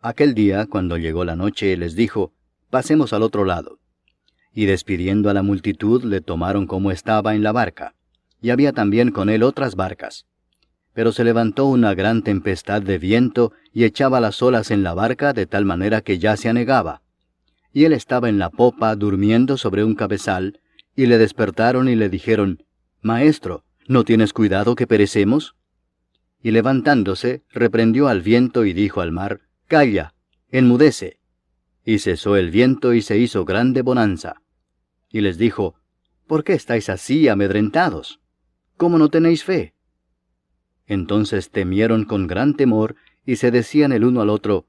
Aquel día, cuando llegó la noche, les dijo, «Pasemos al otro lado». Y despidiendo a la multitud, le tomaron como estaba en la barca, y había también con él otras barcas. Pero se levantó una gran tempestad de viento, y echaba las olas en la barca de tal manera que ya se anegaba. Y él estaba en la popa, durmiendo sobre un cabezal, y le despertaron y le dijeron, «Maestro, ¿no tienes cuidado que perecemos?» Y levantándose, reprendió al viento y dijo al mar, «Calla, enmudece». Y cesó el viento y se hizo grande bonanza. Y les dijo, «¿Por qué estáis así amedrentados? ¿Cómo no tenéis fe?» Entonces temieron con gran temor, y se decían el uno al otro,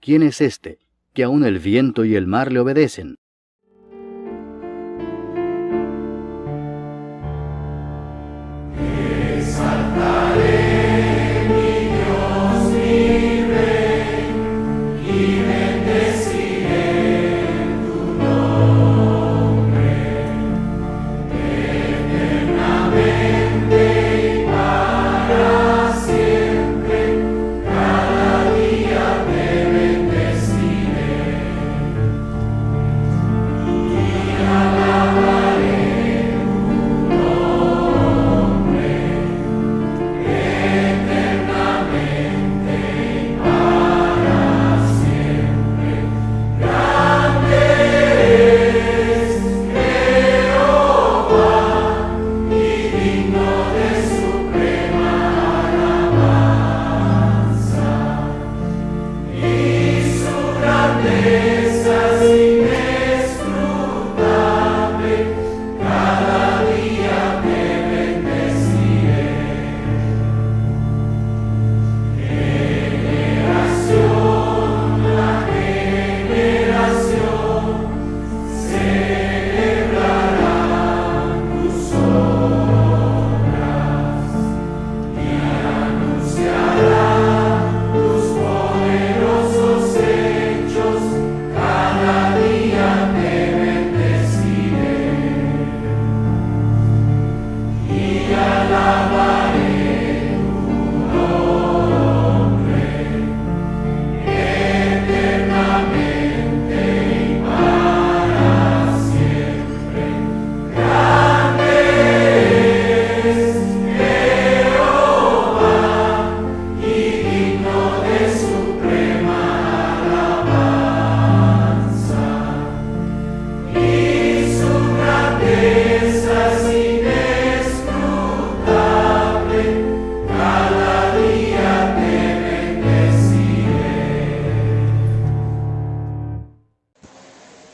«¿Quién es este, que aun el viento y el mar le obedecen?»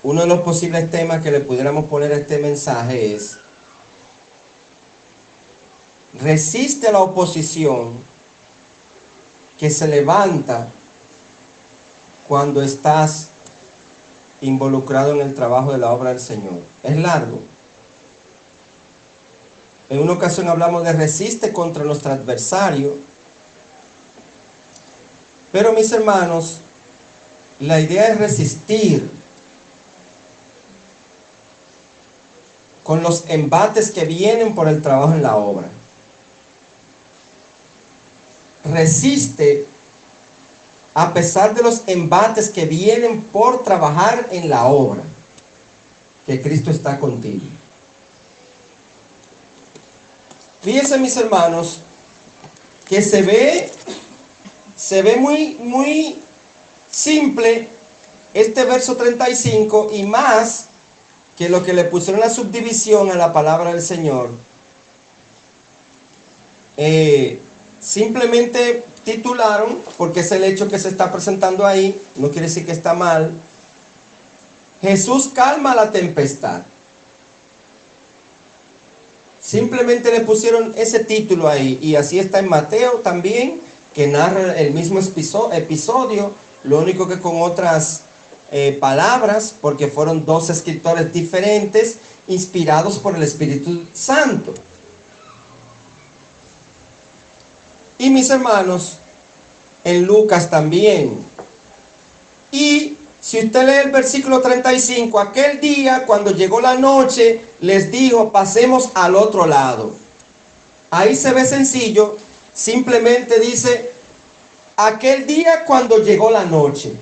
Uno de los posibles temas que le pudiéramos poner a este mensaje es: resiste la oposición que se levanta cuando estás involucrado en el trabajo de la obra del Señor. Es largo. En una ocasión hablamos de resiste contra nuestro adversario. Pero mis hermanos, la idea es resistir con los embates que vienen por el trabajo en la obra. Resiste a pesar de los embates que vienen por trabajar en la obra, que Cristo está contigo. Fíjense, mis hermanos, que se ve muy simple este verso 35, y más que lo que le pusieron la subdivisión a la palabra del Señor. Simplemente titularon, porque es el hecho que se está presentando ahí, no quiere decir que está mal: Jesús calma la tempestad. Simplemente le pusieron ese título ahí, y así está en Mateo también, que narra el mismo episodio, lo único que con otras palabras, porque fueron dos escritores diferentes, inspirados por el Espíritu Santo. Y mis hermanos, en Lucas también. Y si usted lee el versículo 35, aquel día cuando llegó la noche, les dijo: pasemos al otro lado. Ahí se ve sencillo, simplemente dice: aquel día cuando llegó la noche,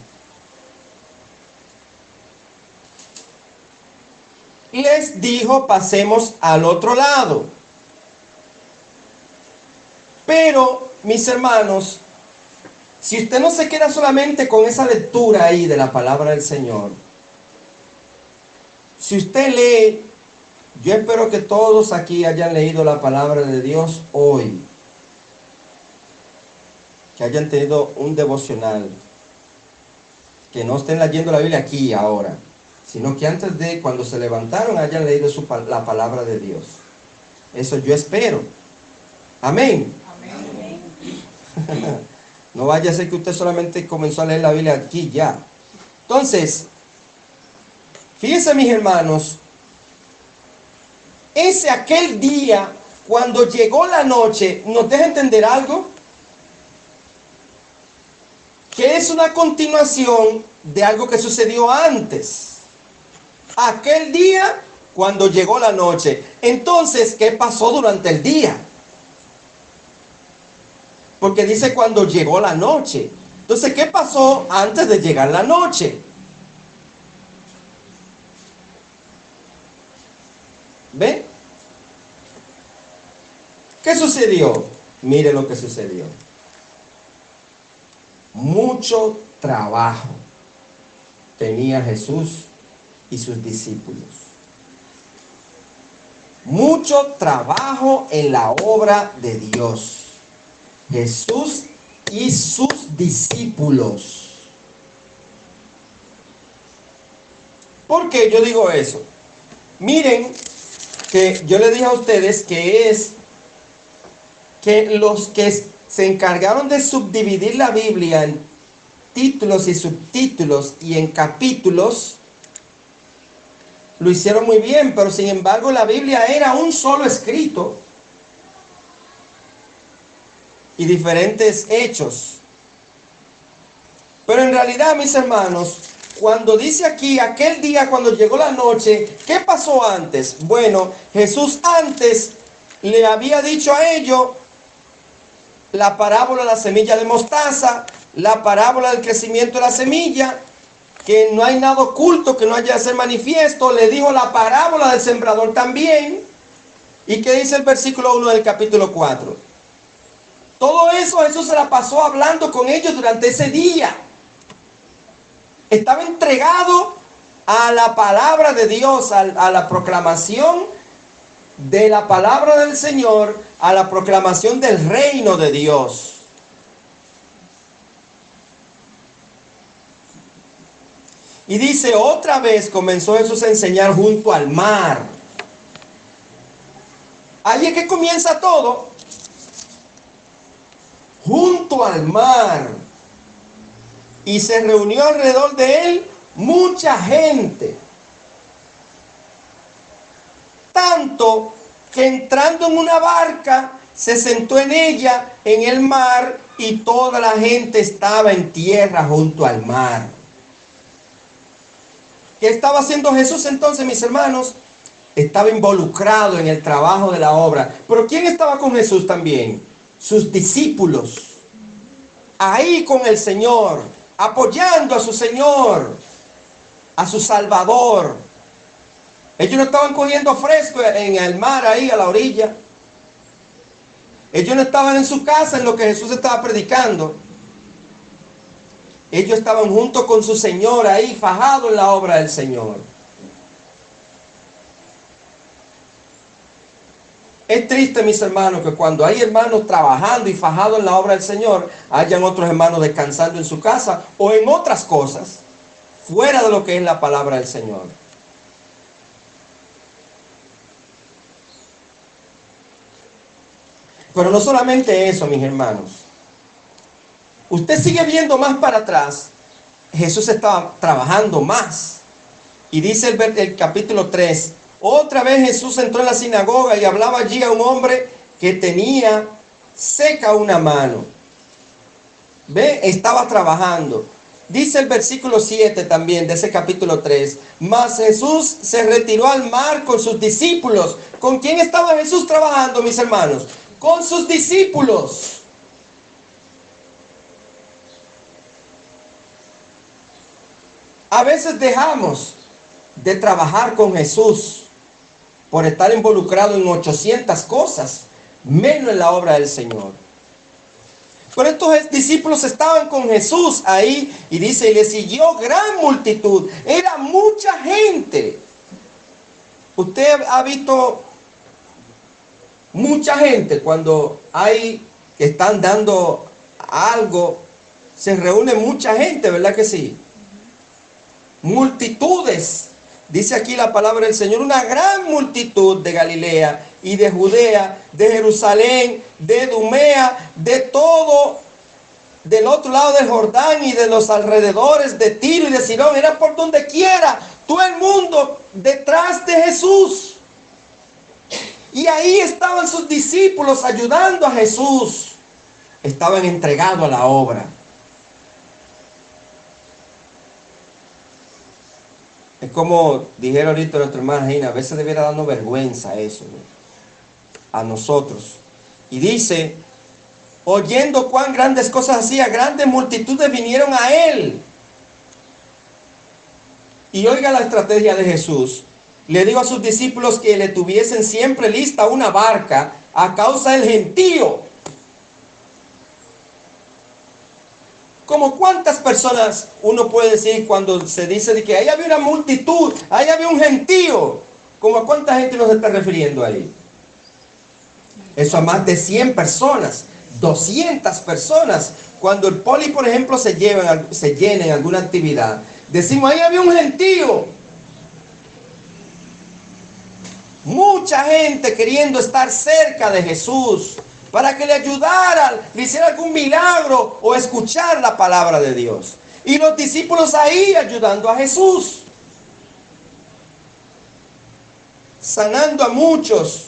les dijo, pasemos al otro lado. Pero, mis hermanos, si usted no se queda solamente con esa lectura ahí de la palabra del Señor, si usted lee, yo espero que todos aquí hayan leído la palabra de Dios hoy, que hayan tenido un devocional, que no estén leyendo la Biblia aquí y ahora, sino que antes de, cuando se levantaron, hayan leído la palabra de Dios. Eso yo espero. Amén. Amén. No vaya a ser que usted solamente comenzó a leer la Biblia aquí ya. Entonces, fíjense, mis hermanos, aquel día, cuando llegó la noche, ¿nos deja entender algo? Que es una continuación de algo que sucedió antes. Aquel día, cuando llegó la noche. Entonces, ¿qué pasó durante el día? Porque dice cuando llegó la noche. Entonces, ¿qué pasó antes de llegar la noche? ¿Ve? ¿Qué sucedió? Mire lo que sucedió. Mucho trabajo tenía Jesús y sus discípulos. Mucho trabajo en la obra de Dios. Jesús y sus discípulos. ¿Por qué yo digo eso? Miren que yo les dije a ustedes que los que se encargaron de subdividir la Biblia en títulos y subtítulos y en capítulos, lo hicieron muy bien, pero sin embargo la Biblia era un solo escrito y diferentes hechos. Pero en realidad, mis hermanos, cuando dice aquí, aquel día cuando llegó la noche, ¿qué pasó antes? Bueno, Jesús antes le había dicho a ellos la parábola de la semilla de mostaza, la parábola del crecimiento de la semilla, que no hay nada oculto que no haya de ser manifiesto. Le dijo la parábola del sembrador también. ¿Y qué dice el versículo 1 del capítulo 4? Todo eso Jesús se la pasó hablando con ellos durante ese día. Estaba entregado a la palabra de Dios, a la proclamación de la palabra del Señor, a la proclamación del reino de Dios. Y dice, otra vez comenzó Jesús a enseñar junto al mar. Ahí es que comienza todo. Junto al mar. Y se reunió alrededor de él mucha gente. Tanto que entrando en una barca, se sentó en ella, en el mar, y toda la gente estaba en tierra junto al mar. ¿Qué estaba haciendo Jesús entonces, mis hermanos? Estaba involucrado en el trabajo de la obra. Pero ¿quién estaba con Jesús también? Sus discípulos. Ahí con el Señor, apoyando a su Señor, a su Salvador. Ellos no estaban cogiendo fresco en el mar ahí a la orilla. Ellos no estaban en su casa en lo que Jesús estaba predicando. Ellos estaban junto con su Señor ahí, fajados en la obra del Señor. Es triste, mis hermanos, que cuando hay hermanos trabajando y fajados en la obra del Señor, hayan otros hermanos descansando en su casa o en otras cosas, fuera de lo que es la palabra del Señor. Pero no solamente eso, mis hermanos. Usted sigue viendo más para atrás. Jesús estaba trabajando más. Y dice el capítulo 3. Otra vez Jesús entró en la sinagoga y hablaba allí a un hombre que tenía seca una mano. ¿Ve? Estaba trabajando. Dice el versículo 7 también de ese capítulo 3. Mas Jesús se retiró al mar con sus discípulos. ¿Con quién estaba Jesús trabajando, mis hermanos? Con sus discípulos. A veces dejamos de trabajar con Jesús por estar involucrado en 800 cosas, menos en la obra del Señor. Pero estos discípulos estaban con Jesús ahí y dice, y le siguió gran multitud. Era mucha gente. Usted ha visto mucha gente cuando están dando algo, se reúne mucha gente, ¿verdad que sí? Multitudes. Dice aquí la palabra del Señor, una gran multitud de Galilea y de Judea, de Jerusalén, de Idumea, de todo, del otro lado del Jordán y de los alrededores de Tiro y de Sidón. Era por donde quiera, todo el mundo detrás de Jesús. Y ahí estaban sus discípulos ayudando a Jesús. Estaban entregados a la obra. Es como dijeron ahorita nuestra hermana Gina, a veces debiera darnos vergüenza eso, ¿no? A nosotros. Y dice, oyendo cuán grandes cosas hacía, grandes multitudes vinieron a él. Y oiga la estrategia de Jesús. Le digo a sus discípulos que le tuviesen siempre lista una barca a causa del gentío. Como cuántas personas uno puede decir cuando se dice de que ahí había una multitud, ahí había un gentío. ¿Como a cuánta gente nos está refiriendo ahí? Eso a más de 100 personas, 200 personas. Cuando el poli, por ejemplo, se llena en alguna actividad, decimos, ahí había un gentío. Mucha gente queriendo estar cerca de Jesús para que le ayudara, le hiciera algún milagro o escuchar la palabra de Dios. Y los discípulos ahí ayudando a Jesús, sanando a muchos.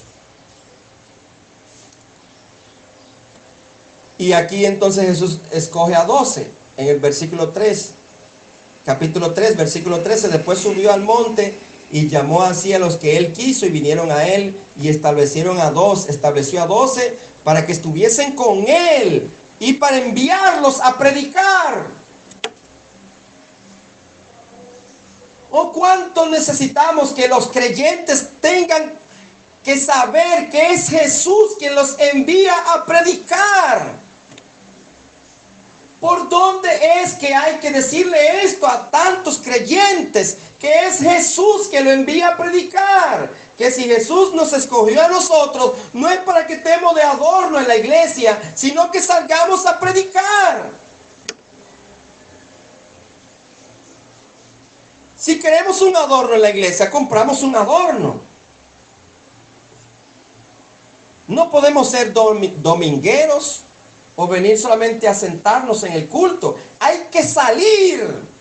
Y aquí entonces Jesús escoge a 12 en el versículo 3, capítulo 3, versículo 13. Después subió al monte y llamó así a los que él quiso y vinieron a él y estableció a 12 para que estuviesen con él y para enviarlos a predicar. Oh, cuánto necesitamos que los creyentes tengan que saber que es Jesús quien los envía a predicar. ¿Por dónde es que hay que decirle esto a tantos creyentes? Que es Jesús que lo envía a predicar. Que si Jesús nos escogió a nosotros, no es para que estemos de adorno en la iglesia, sino que salgamos a predicar. Si queremos un adorno en la iglesia, compramos un adorno. No podemos ser domingueros o venir solamente a sentarnos en el culto. Hay que salir.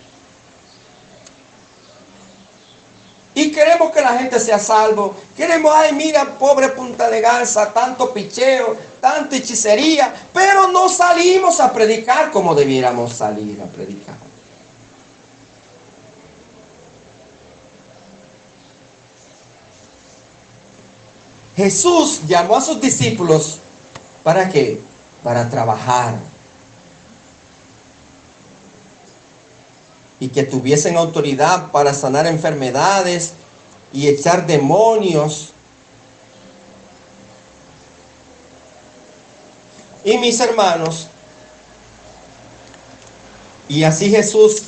Y queremos que la gente sea salvo. Queremos, ay, mira, pobre Punta de Garza, tanto picheo, tanta hechicería. Pero no salimos a predicar como debiéramos salir a predicar. Jesús llamó a sus discípulos, ¿para qué? Para trabajar. Y que tuviesen autoridad para sanar enfermedades y echar demonios. Y mis hermanos, y así Jesús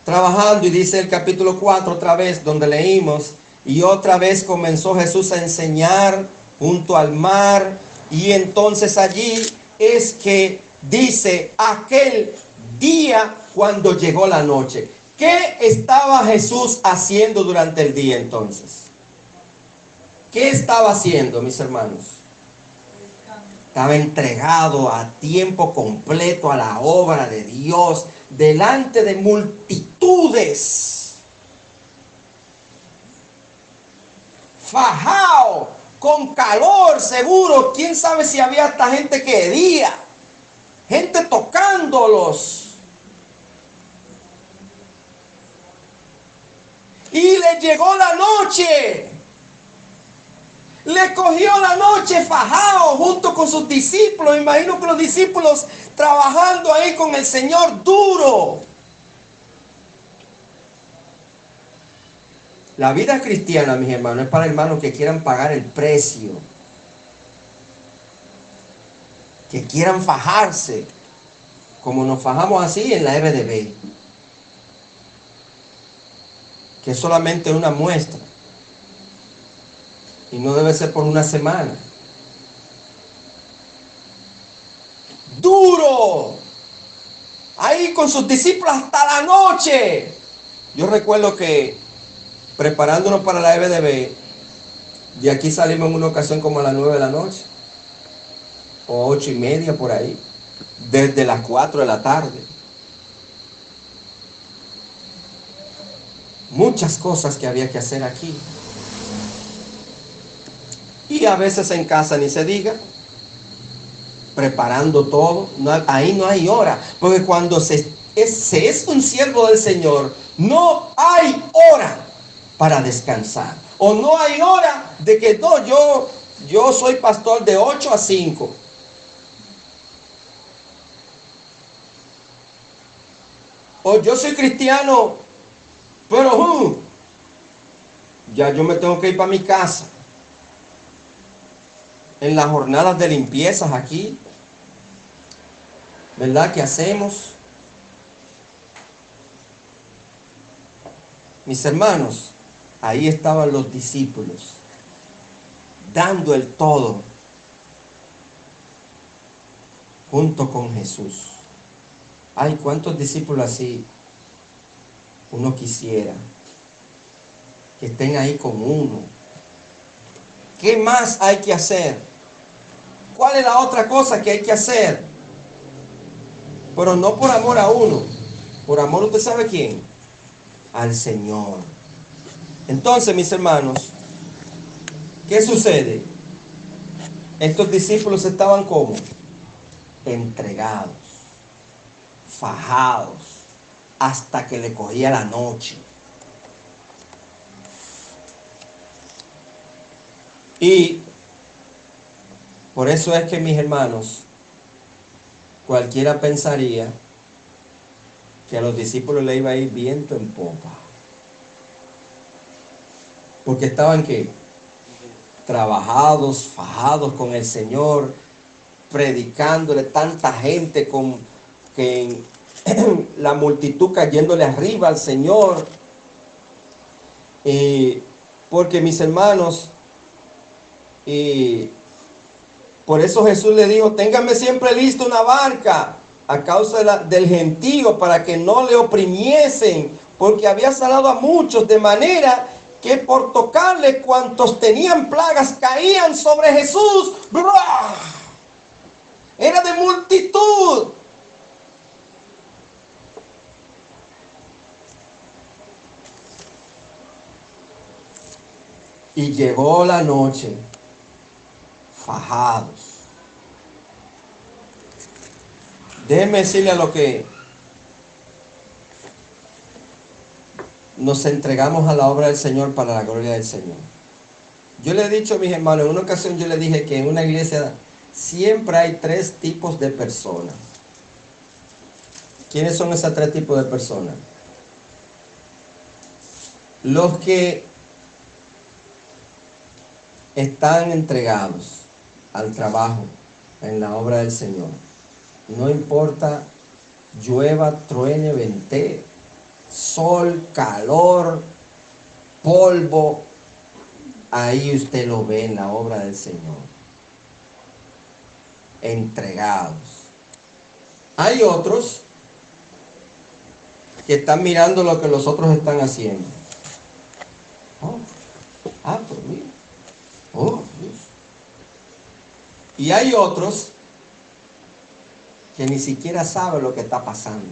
trabajando, y dice el capítulo 4 otra vez, donde leímos, y otra vez comenzó Jesús a enseñar junto al mar, y entonces allí es que dice aquel día cuando llegó la noche. ¿Qué estaba Jesús haciendo durante el día entonces? ¿Qué estaba haciendo, mis hermanos? Estaba entregado a tiempo completo a la obra de Dios, delante de multitudes. Fajao, con calor seguro. ¿Quién sabe si había hasta gente que hedía? Gente tocándolos. Y le llegó la noche. Le cogió la noche fajado junto con sus discípulos. Imagino que los discípulos trabajando ahí con el Señor duro. La vida cristiana, mis hermanos, es para hermanos que quieran pagar el precio, que quieran fajarse, como nos fajamos así en la EBDB, que es solamente una muestra y no debe ser por una semana. Duro, ahí con sus discípulos hasta la noche. Yo recuerdo que preparándonos para la EBDB, de aquí salimos en una ocasión como a las 9 de la noche, o 8:30 por ahí, desde las 4 de la tarde. Muchas cosas que había que hacer aquí. Y a veces en casa ni se diga, preparando todo. Ahí no hay hora, porque cuando se es un siervo del Señor, no hay hora para descansar. O no hay hora de que no, yo soy pastor de 8 a 5. O yo soy cristiano, pero ya yo me tengo que ir para mi casa. En las jornadas de limpiezas aquí, ¿verdad? ¿Qué hacemos? Mis hermanos, ahí estaban los discípulos, dando el todo, junto con Jesús. Ay, ¿cuántos discípulos así uno quisiera que estén ahí con uno? ¿Qué más hay que hacer? ¿Cuál es la otra cosa que hay que hacer? Pero no por amor a uno, por amor, ¿usted sabe quién? Al Señor. Entonces, mis hermanos, ¿qué sucede? Estos discípulos estaban como entregados, fajados, hasta que le cogía la noche. Y por eso es que, mis hermanos, cualquiera pensaría que a los discípulos le iba a ir viento en popa. Porque estaban ¿qué? Trabajados, fajados con el Señor, predicándole, tanta gente con que la multitud cayéndole arriba al Señor. Porque, mis hermanos, por eso Jesús le dijo, ténganme siempre listo una barca a causa del gentío, para que no le oprimiesen, porque había sanado a muchos, de manera que por tocarle cuantos tenían plagas caían sobre Jesús. ¡Bra! Era de multitud. Y llegó la noche, fajados. Déjenme decirle a lo que nos entregamos a la obra del Señor para la gloria del Señor. Yo le he dicho a mis hermanos, en una ocasión yo le dije que en una iglesia siempre hay 3 tipos de personas. ¿Quiénes son esos 3 tipos de personas? Los que están entregados al trabajo en la obra del Señor. No importa llueva, truene, ventee, sol, calor, polvo, ahí usted lo ve en la obra del Señor. Entregados. Hay otros que están mirando lo que los otros están haciendo. Pero mira. Dios. Y hay otros que ni siquiera saben lo que está pasando.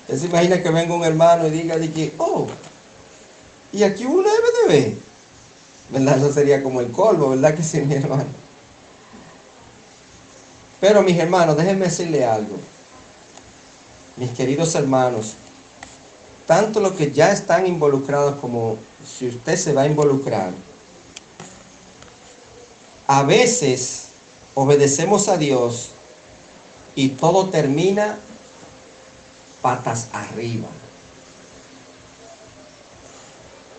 Usted se imagina que venga un hermano y diga de que, y aquí uno debe de ver. ¿Verdad? Eso sería como el colmo, ¿verdad que sí, mi hermano? Pero, mis hermanos, déjenme decirle algo. Mis queridos hermanos, tanto los que ya están involucrados como si usted se va a involucrar, a veces obedecemos a Dios y todo termina patas arriba.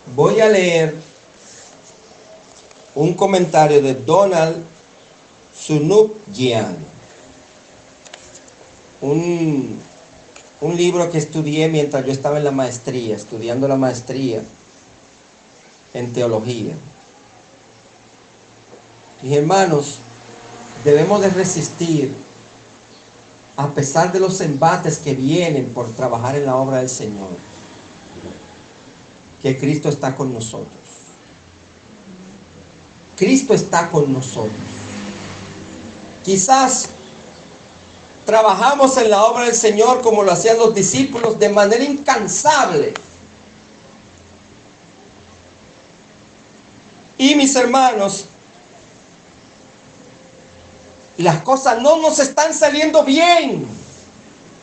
Voy a leer un comentario de Donald Sunukjian, un libro que estudié mientras yo estaba en la maestría, estudiando la maestría en teología. Mis hermanos, debemos de resistir a pesar de los embates que vienen por trabajar en la obra del Señor, que Cristo está con nosotros. Cristo está con nosotros. Quizás trabajamos en la obra del Señor como lo hacían los discípulos, de manera incansable. Y mis hermanos, las cosas no nos están saliendo bien.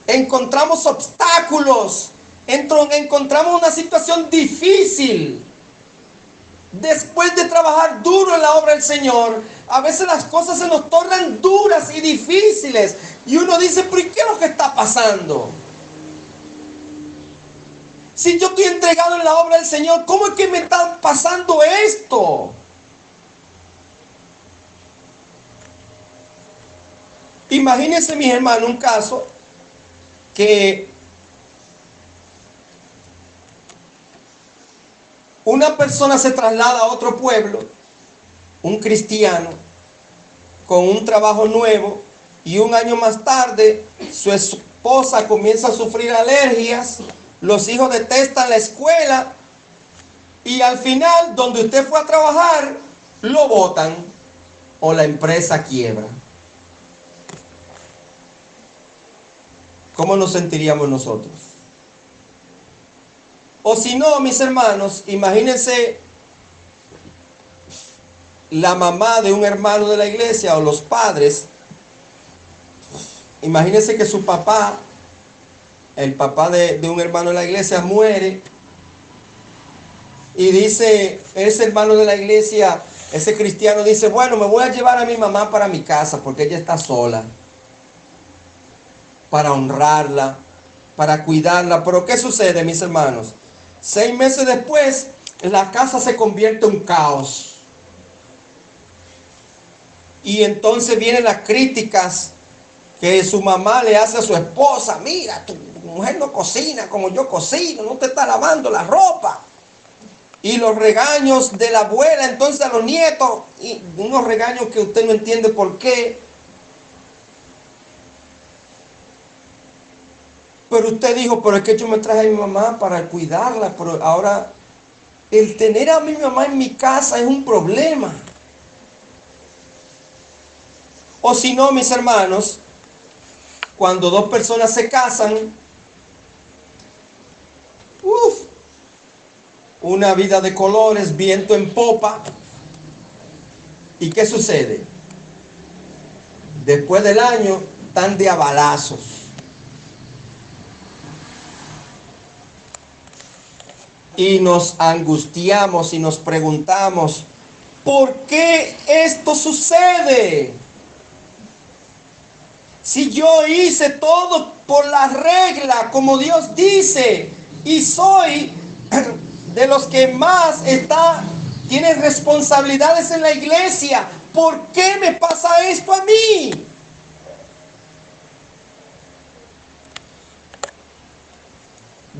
Encontramos obstáculos, encontramos una situación difícil. Después de trabajar duro en la obra del Señor, a veces las cosas se nos tornan duras y difíciles. Y uno dice, ¿pero qué es lo que está pasando? Si yo estoy entregado en la obra del Señor, ¿cómo es que me está pasando esto? Imagínense, mis hermanos, un caso que una persona se traslada a otro pueblo, un cristiano, con un trabajo nuevo, y un año más tarde su esposa comienza a sufrir alergias, los hijos detestan la escuela, y al final, donde usted fue a trabajar, lo botan o la empresa quiebra. ¿Cómo nos sentiríamos nosotros? O si no, mis hermanos, imagínense la mamá de un hermano de la iglesia o los padres. Imagínense que su papá, el papá de un hermano de la iglesia, muere. Y dice ese hermano de la iglesia, ese cristiano dice, bueno, me voy a llevar a mi mamá para mi casa porque ella está sola. Para honrarla, para cuidarla. Pero ¿qué sucede, mis hermanos? 6 meses después, la casa se convierte en un caos. Y entonces vienen las críticas que su mamá le hace a su esposa. Mira, tu mujer no cocina como yo cocino, no te está lavando la ropa. Y los regaños de la abuela entonces a los nietos, y unos regaños que usted no entiende por qué. Pero usted dijo, pero es que yo me traje a mi mamá para cuidarla, pero ahora el tener a mi mamá en mi casa es un problema. O si no, mis hermanos, cuando dos personas se casan, una vida de colores, viento en popa. ¿Y qué sucede? Después del año, están de abalazos. Y nos angustiamos y nos preguntamos, ¿por qué esto sucede? Si yo hice todo por la regla, como Dios dice, y soy de los que más tiene responsabilidades en la iglesia, ¿por qué me pasa esto a mí?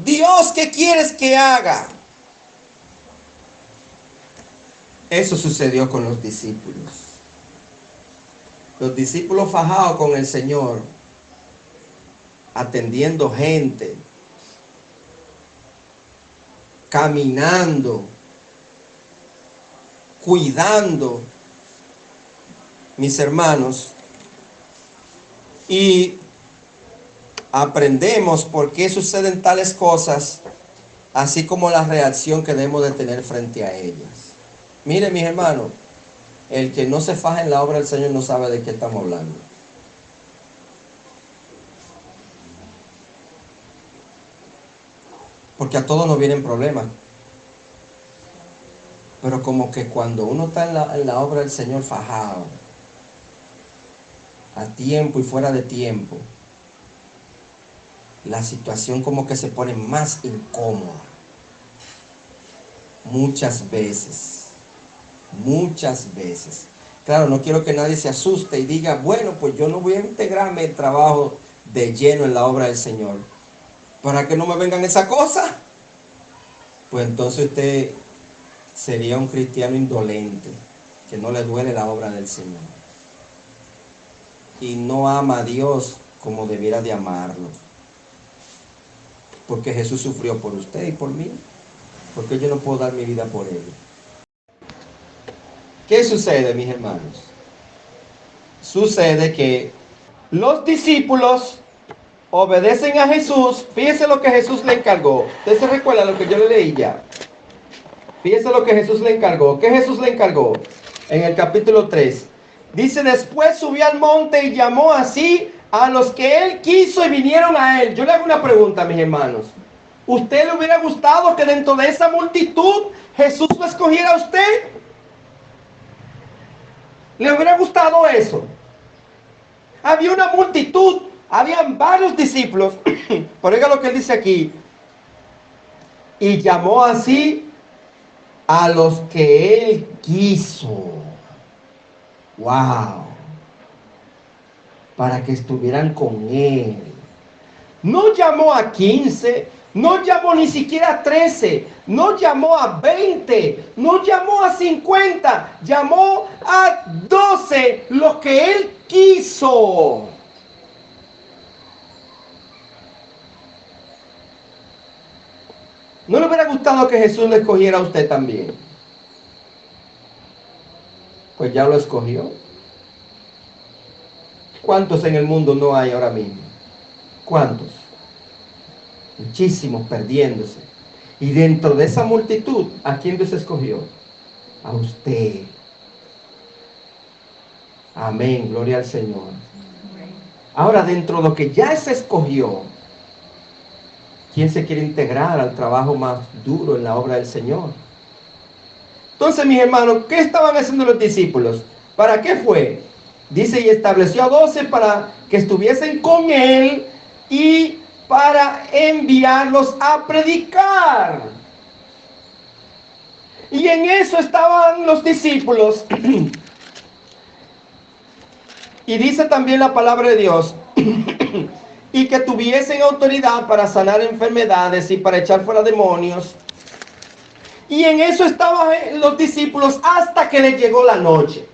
Dios, ¿qué quieres que haga? Eso sucedió con los discípulos. Los discípulos fajados con el Señor, atendiendo gente, caminando, cuidando, mis hermanos, y aprendemos por qué suceden tales cosas, así como la reacción que debemos de tener frente a ellas. Miren, mis hermanos, el que no se faja en la obra del Señor no sabe de qué estamos hablando. Porque a todos nos vienen problemas. Pero como que cuando uno está en la obra del Señor fajado, a tiempo y fuera de tiempo, la situación como que se pone más incómoda. muchas veces, muchas veces. Claro, no quiero que nadie se asuste y diga, bueno, pues yo no voy a integrarme el trabajo de lleno en la obra del Señor, para que no me vengan esa cosa. Pues entonces usted sería un cristiano indolente, que no le duele la obra del Señor y no ama a Dios como debiera de amarlo, porque Jesús sufrió por usted y por mí, porque yo no puedo dar mi vida por él. ¿Qué sucede, mis hermanos? Sucede que los discípulos obedecen a Jesús. Fíjese lo que Jesús le encargó. ¿Usted se recuerda lo que yo le leí ya? Fíjese lo que Jesús le encargó. ¿Qué Jesús le encargó? En el capítulo 3. Dice, después subió al monte y llamó así a los que él quiso y vinieron a él. Yo le hago una pregunta, mis hermanos. ¿Usted le hubiera gustado que dentro de esa multitud Jesús lo escogiera a usted? ¿Le hubiera gustado eso? Había una multitud, habían varios discípulos. Pero oiga lo que él dice aquí. Y llamó así a los que él quiso. Wow. Para que estuvieran con él. No llamó a 15, no llamó ni siquiera a 13, no llamó a 20, no llamó a 50, llamó a 12, lo que él quiso. ¿No le hubiera gustado que Jesús le escogiera a usted también? Pues ya lo escogió. ¿Cuántos en el mundo no hay ahora mismo? ¿Cuántos? Muchísimos perdiéndose. Y dentro de esa multitud, ¿a quién Dios escogió? A usted. Amén, gloria al Señor. Ahora, dentro de lo que ya se escogió, ¿quién se quiere integrar al trabajo más duro en la obra del Señor? Entonces, mis hermanos, ¿qué estaban haciendo los discípulos? ¿Para qué fue? Dice, y estableció a 12 para que estuviesen con él y para enviarlos a predicar. Y en eso estaban los discípulos. Y dice también la palabra de Dios, y que tuviesen autoridad para sanar enfermedades y para echar fuera demonios. Y en eso estaban los discípulos hasta que les llegó la noche.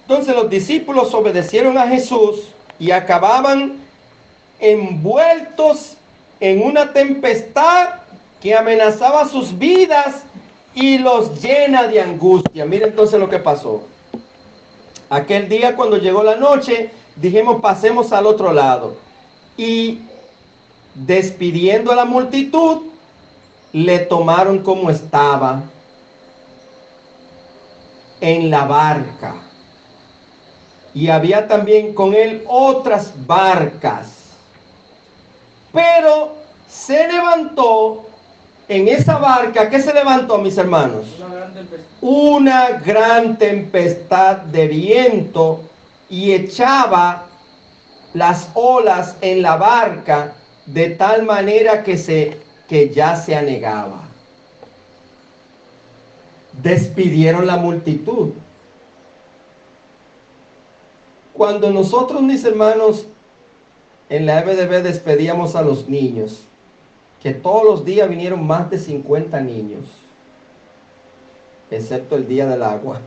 Entonces los discípulos obedecieron a Jesús y acababan envueltos en una tempestad que amenazaba sus vidas y los llena de angustia. Mira entonces lo que pasó. Aquel día cuando llegó la noche, dijimos pasemos al otro lado. Y despidiendo a la multitud, le tomaron como estaba en la barca. Y había también con él otras barcas. Pero se levantó en esa barca. ¿Qué se levantó, mis hermanos? Una gran tempestad de viento y echaba las olas en la barca de tal manera que ya se anegaba. Despidieron la multitud. Cuando nosotros, mis hermanos, en la EBDB despedíamos a los niños, que todos los días vinieron más de 50 niños, excepto el día del agua.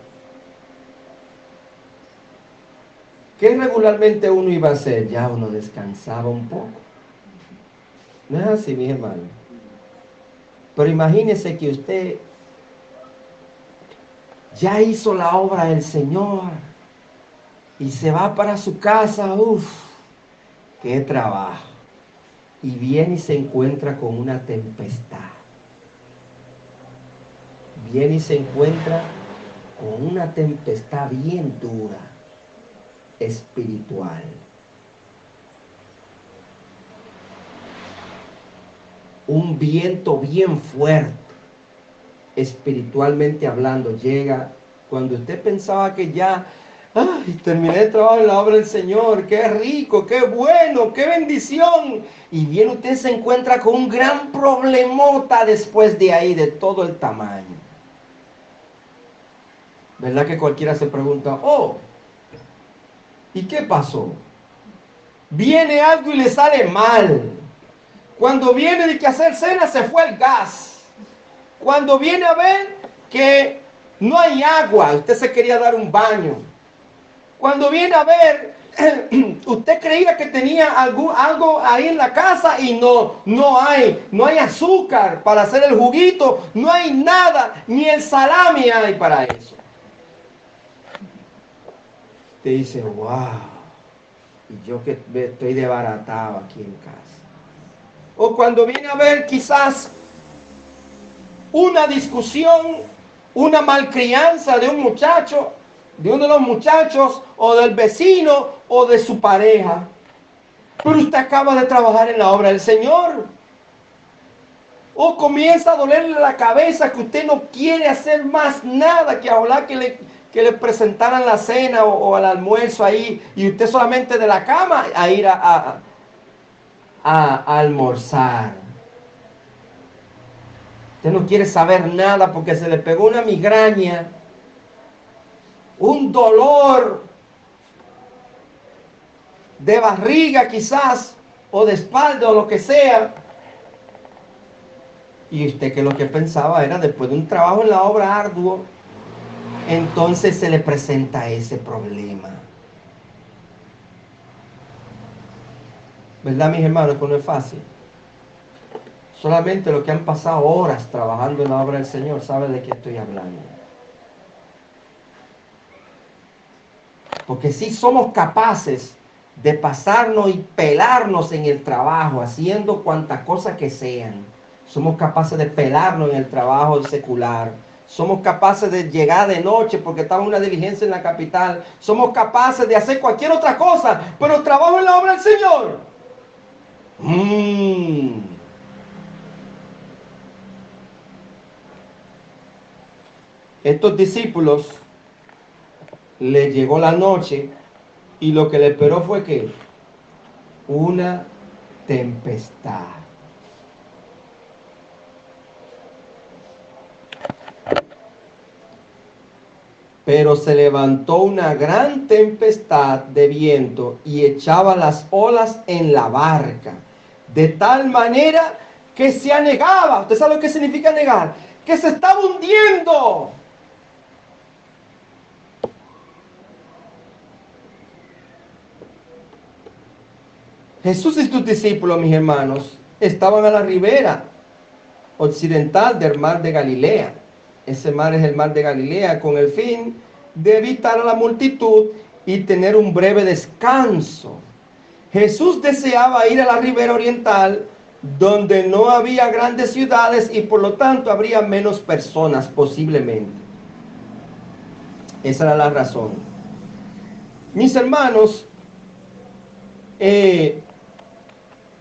¿Qué regularmente uno iba a hacer? Ya uno descansaba un poco. No es así, mi hermano. Pero imagínese que usted ya hizo la obra del Señor y se va para su casa. ¡Uf! ¡Qué trabajo! Y viene y se encuentra con una tempestad. Viene y se encuentra con una tempestad bien dura, espiritual. Un viento bien fuerte, espiritualmente hablando, llega cuando usted pensaba que ya Ay, terminé de trabajar en la obra del Señor, qué rico, qué bueno, qué bendición. Y bien, usted se encuentra con un gran problemota después de ahí, de todo el tamaño. ¿Verdad que cualquiera se pregunta, oh, ¿y qué pasó? Viene algo y le sale mal. Cuando viene de que hacer cena se fue el gas. Cuando viene a ver que no hay agua, usted se quería dar un baño. Cuando viene a ver, usted creía que tenía algo ahí en la casa y no hay azúcar para hacer el juguito, no hay nada, ni el salami hay para eso. Te dice, wow, y yo que estoy desbaratado aquí en casa. O cuando viene a ver quizás una discusión, una malcrianza de un muchacho, de uno de los muchachos, o del vecino, o de su pareja. Pero usted acaba de trabajar en la obra del Señor. O comienza a dolerle la cabeza que usted no quiere hacer más nada que hablar que le presentaran la cena o el almuerzo ahí, y usted solamente de la cama a ir a almorzar. Usted no quiere saber nada porque se le pegó una migraña, un dolor de barriga quizás, o de espalda o lo que sea. Y usted que lo que pensaba era después de un trabajo en la obra arduo, entonces se le presenta ese problema. ¿Verdad, mis hermanos? Que no es fácil. Solamente los que han pasado horas trabajando en la obra del Señor saben de qué estoy hablando. Porque si somos capaces de pasarnos y pelarnos en el trabajo, haciendo cuantas cosas que sean. Somos capaces de pelarnos en el trabajo secular. Somos capaces de llegar de noche porque estamos en una diligencia en la capital. Somos capaces de hacer cualquier otra cosa, pero trabajo en la obra del Señor. Estos discípulos les llegó la noche y lo que les esperó fue que una tempestad. Pero se levantó una gran tempestad de viento y echaba las olas en la barca, de tal manera que se anegaba. ¿Usted sabe lo que significa negar? Que se estaba hundiendo. Jesús y sus discípulos, mis hermanos, estaban a la ribera occidental del mar de Galilea. Ese mar es el mar de Galilea, con el fin de evitar a la multitud y tener un breve descanso. Jesús deseaba ir a la ribera oriental, donde no había grandes ciudades y por lo tanto habría menos personas posiblemente. Esa era la razón. Mis hermanos,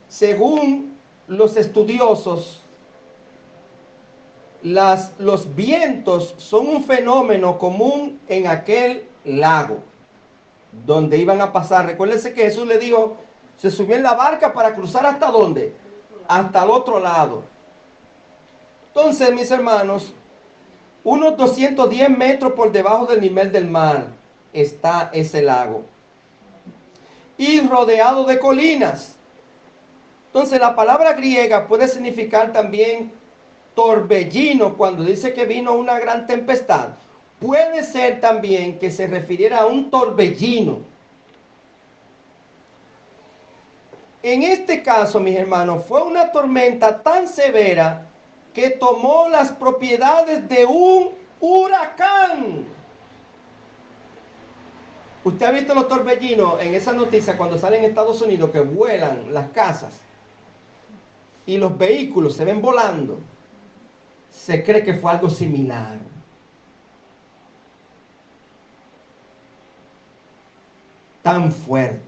según los estudiosos, los vientos son un fenómeno común en aquel lago donde iban a pasar. Recuérdense que Jesús le dijo, se subió en la barca para cruzar ¿hasta dónde? Hasta el otro lado. Entonces, mis hermanos, unos 210 metros por debajo del nivel del mar está ese lago, y rodeado de colinas. Entonces, la palabra griega puede significar también torbellino. Cuando dice que vino una gran tempestad, puede ser también que se refiriera a un torbellino. En este caso, mis hermanos, fue una tormenta tan severa que tomó las propiedades de un huracán. Usted ha visto los torbellinos en esa noticia cuando salen en Estados Unidos, que vuelan las casas y los vehículos se ven volando. Se cree que fue algo similar. Tan fuerte.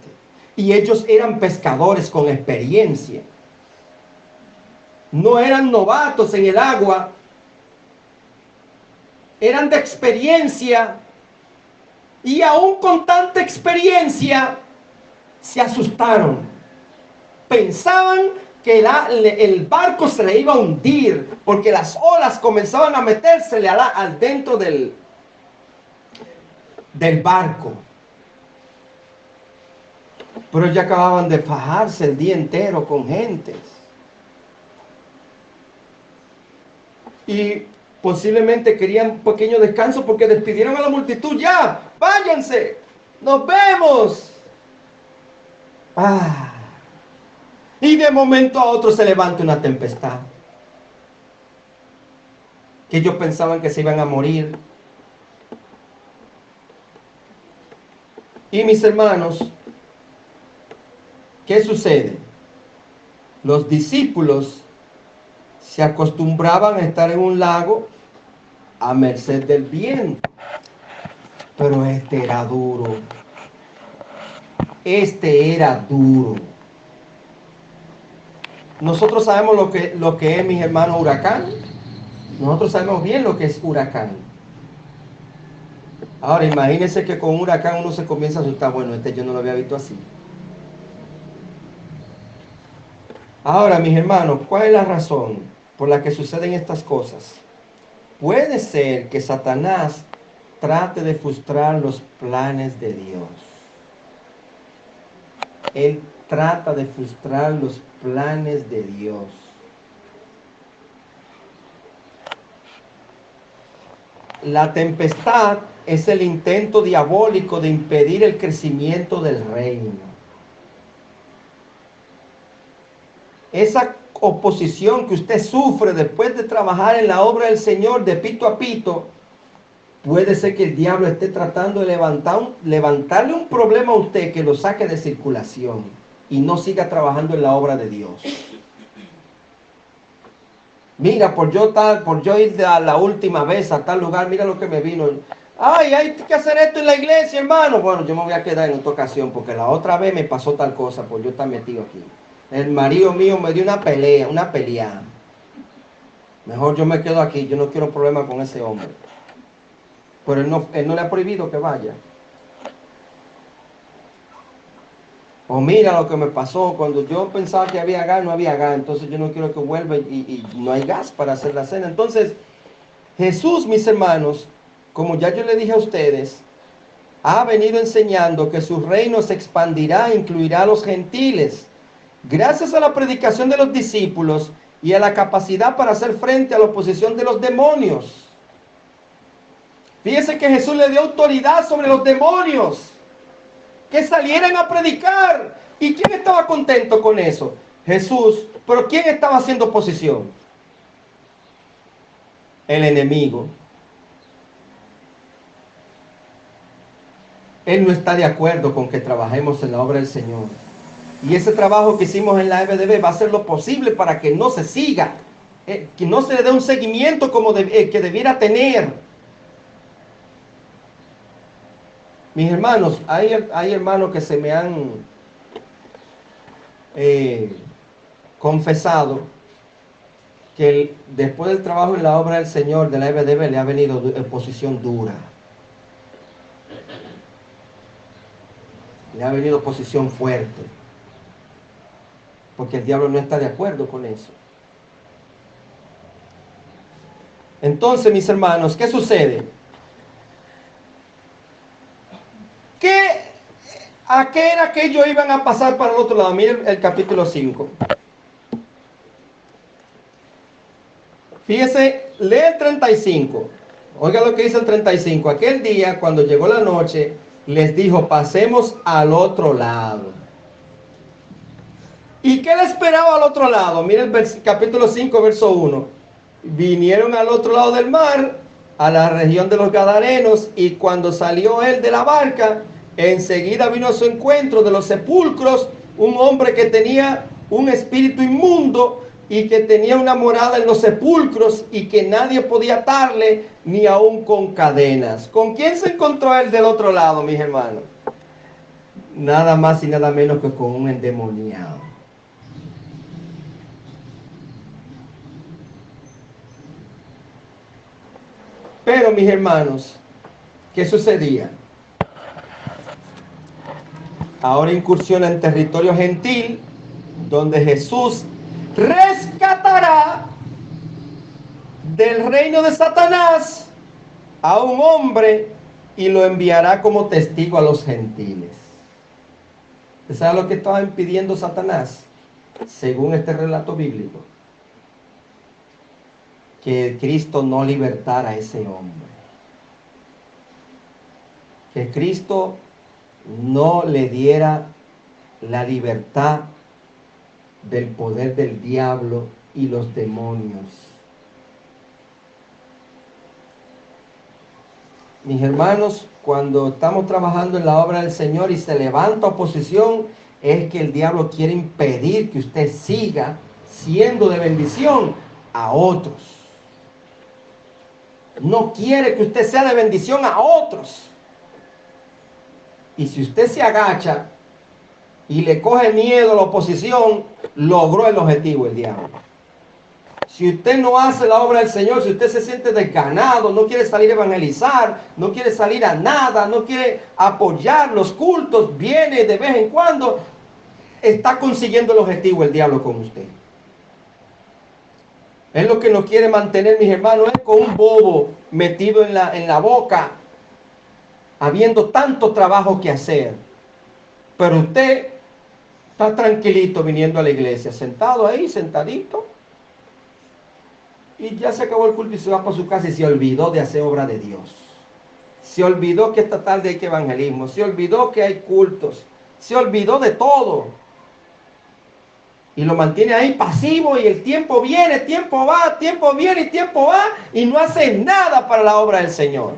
Y ellos eran pescadores con experiencia. No eran novatos en el agua. Eran de experiencia. Y aún con tanta experiencia, se asustaron. Pensaban que el barco se le iba a hundir, porque las olas comenzaban a metérsele al dentro del barco. Pero ya acababan de fajarse el día entero con gentes. Y posiblemente querían un pequeño descanso porque despidieron a la multitud. Ya, váyanse, nos vemos. Y de momento a otro se levanta una tempestad. Que ellos pensaban que se iban a morir. Y mis hermanos, ¿qué sucede? Los discípulos se acostumbraban a estar en un lago a merced del viento. Pero este era duro. Este era duro. Nosotros sabemos lo que es, mis hermanos, huracán. Nosotros sabemos bien lo que es huracán. Ahora, imagínense que con un huracán uno se comienza a asustar. Bueno, yo no lo había visto así. Ahora, mis hermanos, ¿cuál es la razón por la que suceden estas cosas? Puede ser que Satanás trate de frustrar los planes de Dios. Él trata de frustrar los planes de Dios. La tempestad es el intento diabólico de impedir el crecimiento del reino. Esa oposición que usted sufre después de trabajar en la obra del Señor de pito a pito, puede ser que el diablo esté tratando de levantarle un problema a usted que lo saque de circulación y no siga trabajando en la obra de Dios. Mira, por yo ir a la última vez a tal lugar, mira lo que me vino. Ay, hay que hacer esto en la iglesia, hermano. Bueno, yo me voy a quedar en otra ocasión porque la otra vez me pasó tal cosa por yo estar metido aquí. El marido mío me dio una pelea. Mejor yo me quedo aquí, yo no quiero problemas con ese hombre. Pero él no le ha prohibido que vaya. O mira lo que me pasó, cuando yo pensaba que había gas, no había gas, entonces yo no quiero que vuelva y no hay gas para hacer la cena. Entonces, Jesús, mis hermanos, como ya yo le dije a ustedes, ha venido enseñando que su reino se expandirá e incluirá a los gentiles, gracias a la predicación de los discípulos y a la capacidad para hacer frente a la oposición de los demonios. Fíjese que Jesús le dio autoridad sobre los demonios, que salieran a predicar. ¿Y quién estaba contento con eso? Jesús. Pero ¿quién estaba haciendo oposición? El enemigo. Él no está de acuerdo con que trabajemos en la obra del Señor. Y ese trabajo que hicimos en la EBDB va a hacer lo posible para que no se siga, que no se le dé un seguimiento como que debiera tener. Mis hermanos, hay hermanos que se me han confesado que después del trabajo en la obra del Señor de la EBDB le ha venido oposición dura. Le ha venido oposición fuerte. Porque el diablo no está de acuerdo con eso. Entonces, mis hermanos, ¿qué sucede? ¿A qué era que ellos iban a pasar para el otro lado? Miren el capítulo 5. Fíjese, lee el 35. Oiga lo que dice el 35. Aquel día, cuando llegó la noche, les dijo, pasemos al otro lado. ¿Y qué le esperaba al otro lado? Miren el capítulo 5, verso 1. Vinieron al otro lado del mar, a la región de los Gadarenos, y cuando salió él de la barca, enseguida vino a su encuentro de los sepulcros un hombre que tenía un espíritu inmundo y que tenía una morada en los sepulcros y que nadie podía atarle ni aun con cadenas. ¿Con quién se encontró él del otro lado, mis hermanos? Nada más y nada menos que con un endemoniado. Pero mis hermanos, ¿qué sucedía? ahora incursiona en territorio gentil, donde Jesús rescatará del reino de Satanás a un hombre y lo enviará como testigo a los gentiles. ¿Sabe lo que estaba impidiendo Satanás? Según este relato bíblico, que Cristo no libertara a ese hombre. Que Cristo no le diera la libertad del poder del diablo y los demonios. Mis hermanos, cuando estamos trabajando en la obra del Señor y se levanta oposición, es que el diablo quiere impedir que usted siga siendo de bendición a otros. No quiere que usted sea de bendición a otros. Y si usted se agacha y le coge miedo a la oposición, logró el objetivo el diablo. Si usted no hace la obra del Señor, si usted se siente desganado, no quiere salir a evangelizar, no quiere salir a nada, no quiere apoyar los cultos, viene de vez en cuando, está consiguiendo el objetivo el diablo con usted. Es lo que nos quiere mantener, mis hermanos, es con un bobo metido en la boca, habiendo tanto trabajo que hacer. Pero usted está tranquilito viniendo a la iglesia, sentado ahí, sentadito. Y ya se acabó el culto y se va para su casa y se olvidó de hacer obra de Dios. Se olvidó que esta tarde hay que evangelismo. Se olvidó que hay cultos. Se olvidó de todo. Y lo mantiene ahí pasivo y el tiempo viene, tiempo va, tiempo viene y tiempo va. Y no hace nada para la obra del Señor.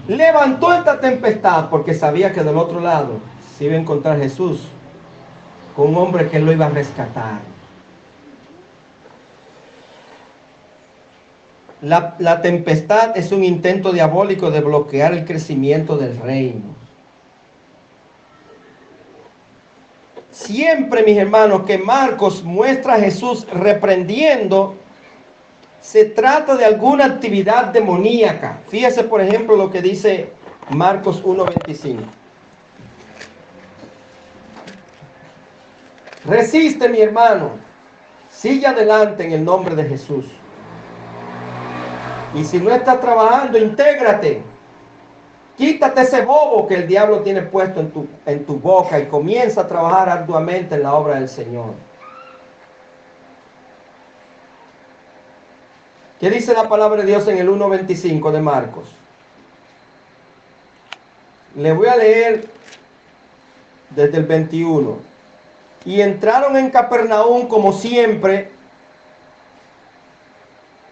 Levantó esta tempestad porque sabía que del otro lado se iba a encontrar Jesús con un hombre que lo iba a rescatar. La tempestad es un intento diabólico de bloquear el crecimiento del reino. Siempre, mis hermanos, que Marcos muestra a Jesús reprendiendo, se trata de alguna actividad demoníaca. Fíjese, por ejemplo, lo que dice Marcos 1:25. Resiste, mi hermano. Sigue adelante en el nombre de Jesús. Y si no estás trabajando, intégrate. Quítate ese bobo que el diablo tiene puesto en tu boca y comienza a trabajar arduamente en la obra del Señor. ¿Qué dice la palabra de Dios en el 1:25 de Marcos? Le voy a leer desde el 21. Y entraron en Capernaum como siempre,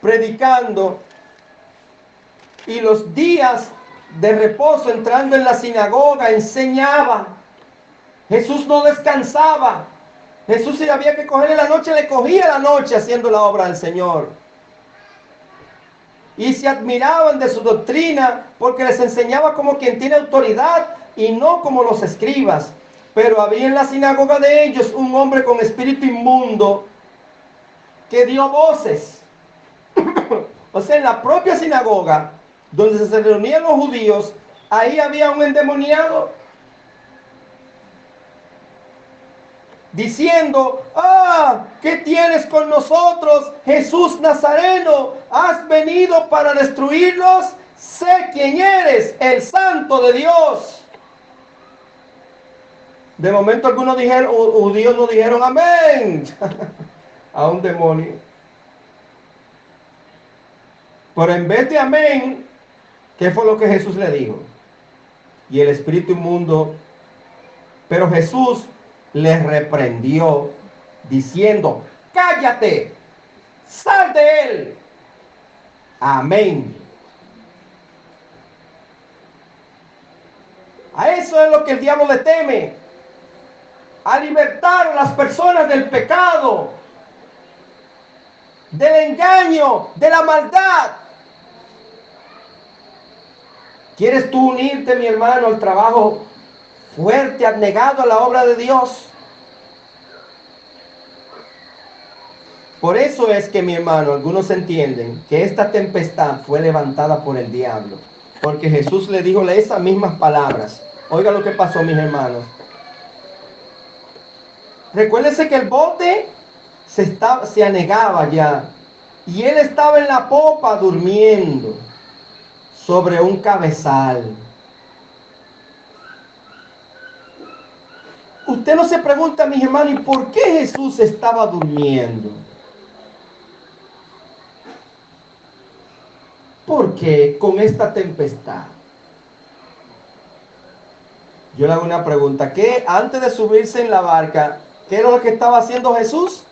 predicando, y los días de reposo entrando en la sinagoga enseñaba. Jesús no descansaba. Jesús, si había que cogerle la noche, le cogía la noche haciendo la obra del Señor. Y se admiraban de su doctrina porque les enseñaba como quien tiene autoridad y no como los escribas. Pero había en la sinagoga de ellos un hombre con espíritu inmundo que dio voces. O sea, en la propia sinagoga donde se reunían los judíos, ahí había un endemoniado diciendo: ¿qué tienes con nosotros, Jesús Nazareno? ¿Has venido para destruirnos? Sé quién eres, el Santo de Dios. De momento algunos judíos no dijeron amén a un demonio. Pero en vez de amén, ¿qué fue lo que Jesús le dijo? Y el espíritu inmundo, pero Jesús le reprendió diciendo: cállate, sal de él. Amén. A eso es lo que el diablo le teme, a libertar a las personas del pecado, del engaño, de la maldad. ¿Quieres tú unirte, mi hermano, al trabajo fuerte, abnegado a la obra de Dios? Por eso es que, mi hermano, algunos entienden que esta tempestad fue levantada por el diablo. Porque Jesús le dijo esas mismas palabras. Oiga lo que pasó, mis hermanos. Recuérdense que el bote se anegaba ya. Y él estaba en la popa durmiendo sobre un cabezal. Usted no se pregunta, mis hermanos, ¿y por qué Jesús estaba durmiendo? ¿Por qué con esta tempestad? Yo le hago una pregunta. ¿Qué antes de subirse en la barca, qué era lo que estaba haciendo Jesús?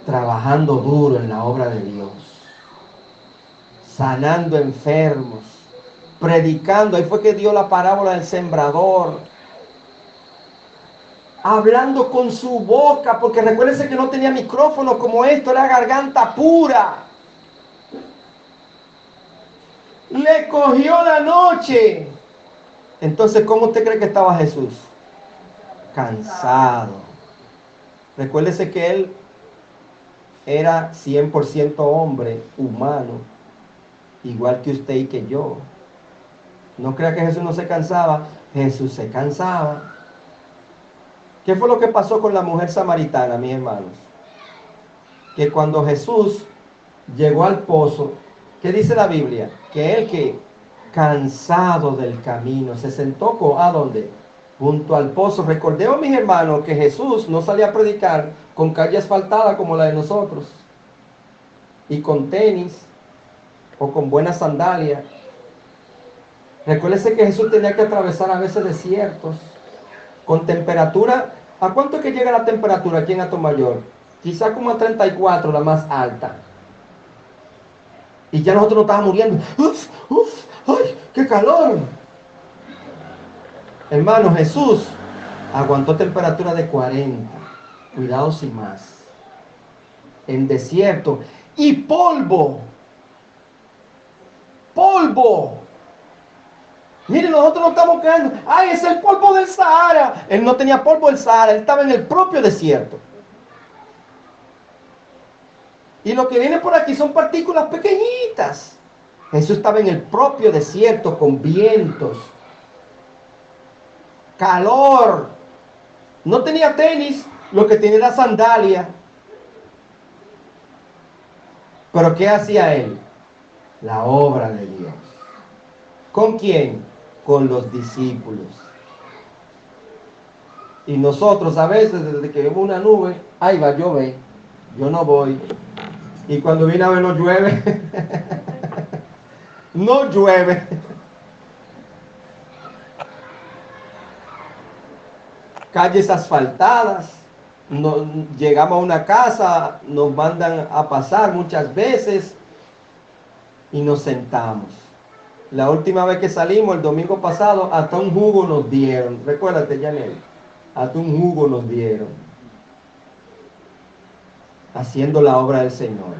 Trabajando duro en la obra de Dios. Sanando enfermos. Predicando. Ahí fue que dio la parábola del sembrador. Hablando con su boca. Porque recuérdense que no tenía micrófono como esto. Era garganta pura. Le cogió la noche. Entonces, ¿cómo usted cree que estaba Jesús? Cansado. Recuérdese que él era 100% hombre, humano, igual que usted y que yo. No crea que Jesús no se cansaba. Jesús se cansaba. ¿Qué fue lo que pasó con la mujer samaritana, mis hermanos? Que cuando Jesús llegó al pozo, ¿qué dice la Biblia? Que él que cansado del camino se sentó ¿a dónde? Junto al pozo. Recordemos, mis hermanos, que Jesús no salía a predicar con calle asfaltada como la de nosotros y con tenis o con buenas sandalias. Recuérdese que Jesús tenía que atravesar a veces desiertos con temperatura. ¿A cuánto es que llega la temperatura aquí en Atomayor? Quizá como a 34, la más alta. Y ya nosotros nos estábamos muriendo. ¡Uf! ¡Uf! ¡Ay! ¡Qué calor! Hermano, Jesús aguantó temperatura de 40. Cuidado sin más. En desierto. Y polvo. Polvo. Miren, nosotros nos estamos quedando. ¡Ay, es el polvo del Sahara! Él no tenía polvo del Sahara. Él estaba en el propio desierto. Y lo que viene por aquí son partículas pequeñitas. Jesús estaba en el propio desierto con vientos, calor. No tenía tenis, lo que tenía era sandalia. Pero ¿qué hacía él? La obra de Dios. ¿Con quién? Con los discípulos. Y nosotros a veces, desde que vemos una nube, ahí va a llover, yo no voy. Y cuando viene a ver no llueve. No llueve. Calles asfaltadas. No, llegamos a una casa, nos mandan a pasar muchas veces y nos sentamos. La última vez que salimos, el domingo pasado, hasta un jugo nos dieron. Recuérdate, Janel. Hasta un jugo nos dieron. Haciendo la obra del Señor.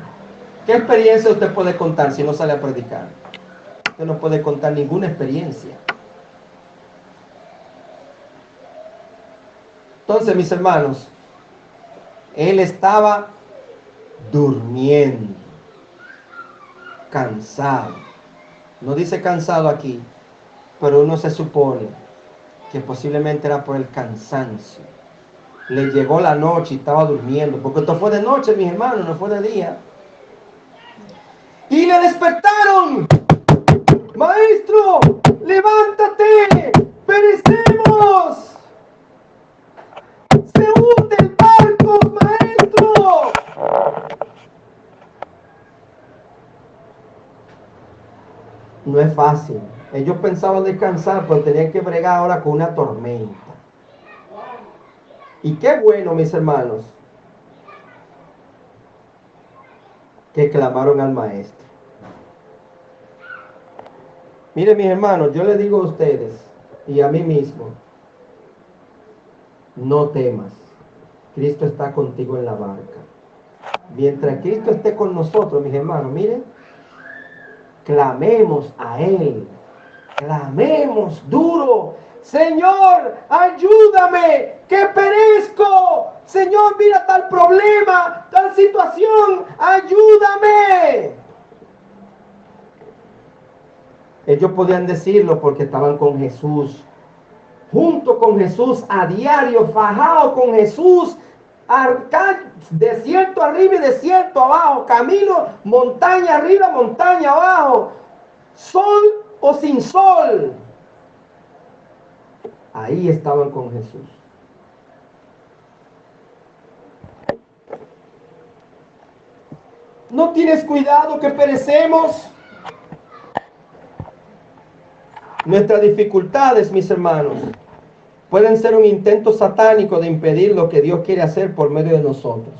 ¿Qué experiencia usted puede contar si no sale a predicar? Usted no puede contar ninguna experiencia. Entonces, mis hermanos, él estaba durmiendo, cansado. No dice cansado aquí, pero uno se supone que posiblemente era por el cansancio. Le llegó la noche y estaba durmiendo, porque esto fue de noche, mis hermanos, no fue de día. Y le despertaron. Maestro, levántate, perecemos. Se hunde el barco, maestro. No es fácil. Ellos pensaban descansar, pero tenían que bregar ahora con una tormenta. Y qué bueno, mis hermanos, que clamaron al maestro. Miren, mis hermanos, yo les digo a ustedes y a mí mismo, no temas. Cristo está contigo en la barca. Mientras Cristo esté con nosotros, mis hermanos, miren, clamemos a Él. Clamemos duro. Señor, ayúdame, que perezco. Señor, mira tal problema, tal situación, ayúdame. Ellos podían decirlo porque estaban con Jesús, junto con Jesús, a diario, fajados con Jesús, desierto arriba y desierto abajo, camino, montaña arriba, montaña abajo, sol o sin sol. Ahí estaban con Jesús. ¿No tienes cuidado que perecemos? Nuestras dificultades, mis hermanos, pueden ser un intento satánico de impedir lo que Dios quiere hacer por medio de nosotros.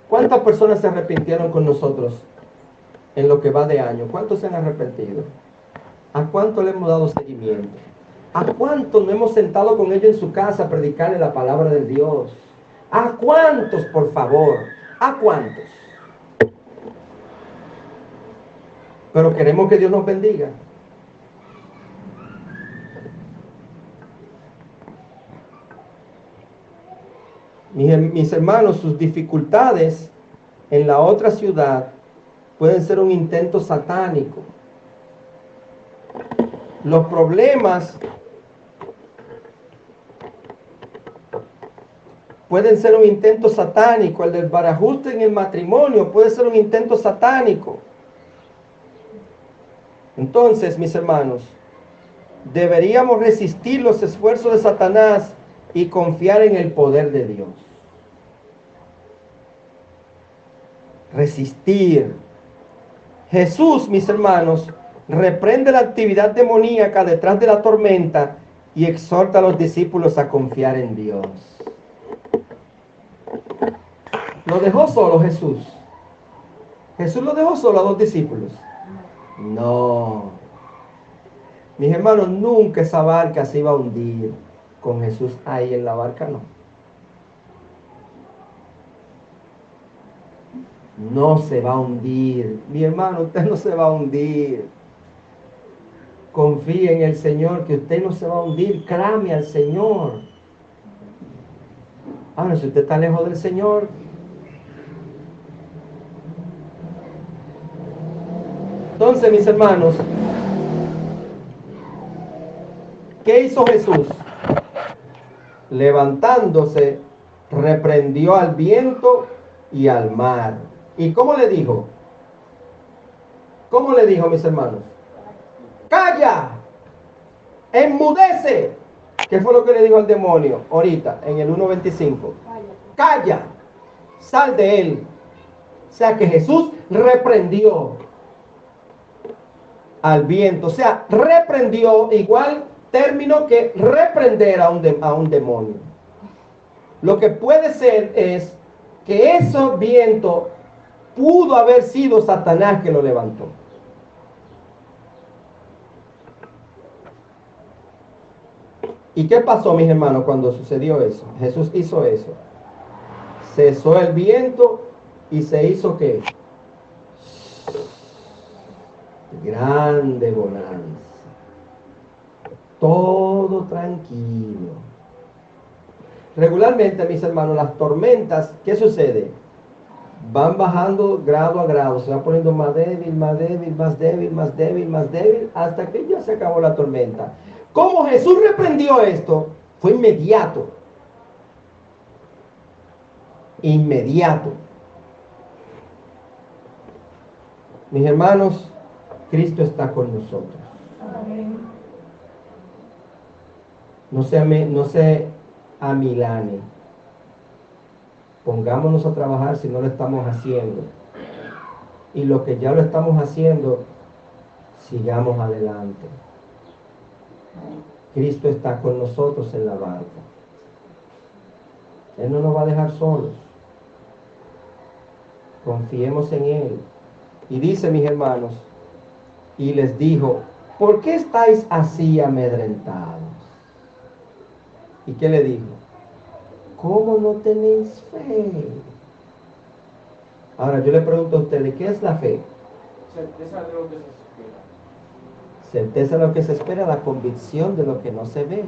¿Cuántas personas se arrepintieron con nosotros en lo que va de año? ¿Cuántos se han arrepentido? ¿A cuánto le hemos dado seguimiento? ¿A cuántos nos hemos sentado con ellos en su casa a predicarle la palabra de Dios? ¿A cuántos, por favor? ¿A cuántos? Pero queremos que Dios nos bendiga. Mis hermanos, sus dificultades en la otra ciudad pueden ser un intento satánico. Los problemas pueden ser un intento satánico. El del barajuste en el matrimonio puede ser un intento satánico. Entonces, mis hermanos, deberíamos resistir los esfuerzos de Satanás y confiar en el poder de Dios. Resistir. Jesús, mis hermanos, reprende la actividad demoníaca detrás de la tormenta y exhorta a los discípulos a confiar en Dios. ¿Lo dejó solo Jesús? ¿Jesús lo dejó solo a los discípulos? No. Mis hermanos, nunca esa barca se iba a hundir con Jesús ahí en la barca, no. No se va a hundir. Mi hermano, usted no se va a hundir. Confíe en el Señor que usted no se va a hundir. Clame al Señor. Ahora, si usted está lejos del Señor, entonces, mis hermanos, ¿qué hizo Jesús? Levantándose, reprendió al viento y al mar. ¿Y cómo le dijo? ¿Cómo le dijo, mis hermanos? ¡Calla! ¡Enmudece! ¿Qué fue lo que le dijo al demonio ahorita, en el 1.25? ¡Calla! ¡Sal de él! O sea que Jesús reprendió al viento. O sea, reprendió, igual término que reprender a un demonio. Lo que puede ser es que ese viento pudo haber sido Satanás que lo levantó. ¿Y qué pasó, mis hermanos, cuando sucedió eso? Jesús hizo eso. Cesó el viento y se hizo ¿qué? Grande bonanza. Todo tranquilo. Regularmente, mis hermanos, las tormentas, ¿qué sucede? Van bajando grado a grado, se va poniendo más débil, más débil, más débil, más débil, más débil, hasta que ya se acabó la tormenta. ¿Cómo Jesús reprendió esto? Fue inmediato. Inmediato. Mis hermanos, Cristo está con nosotros. No se amilane. Pongámonos a trabajar si no lo estamos haciendo. Y lo que ya lo estamos haciendo, sigamos adelante. Cristo está con nosotros en la barca. Él no nos va a dejar solos. Confiemos en Él. Y dice, mis hermanos, y les dijo, ¿por qué estáis así amedrentados? ¿Y qué le dijo? ¿Cómo no tenéis fe? Ahora yo le pregunto a ustedes, ¿qué es la fe? Certeza de lo que se espera. Certeza de lo que se espera, la convicción de lo que no se ve.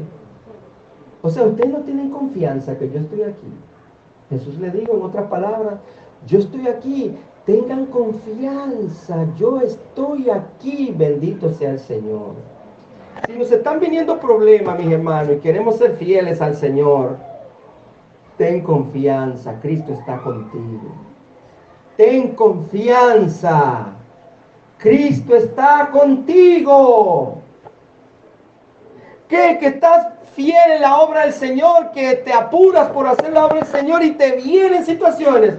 O sea, ustedes no tienen confianza que yo estoy aquí. Jesús le dijo en otras palabras, yo estoy aquí, tengan confianza, yo estoy aquí, bendito sea el Señor. Si nos están viniendo problemas, mis hermanos, y queremos ser fieles al Señor, ten confianza, Cristo está contigo. Ten confianza, Cristo está contigo. ¿Qué? Que estás fiel en la obra del Señor, que te apuras por hacer la obra del Señor y te vienen situaciones.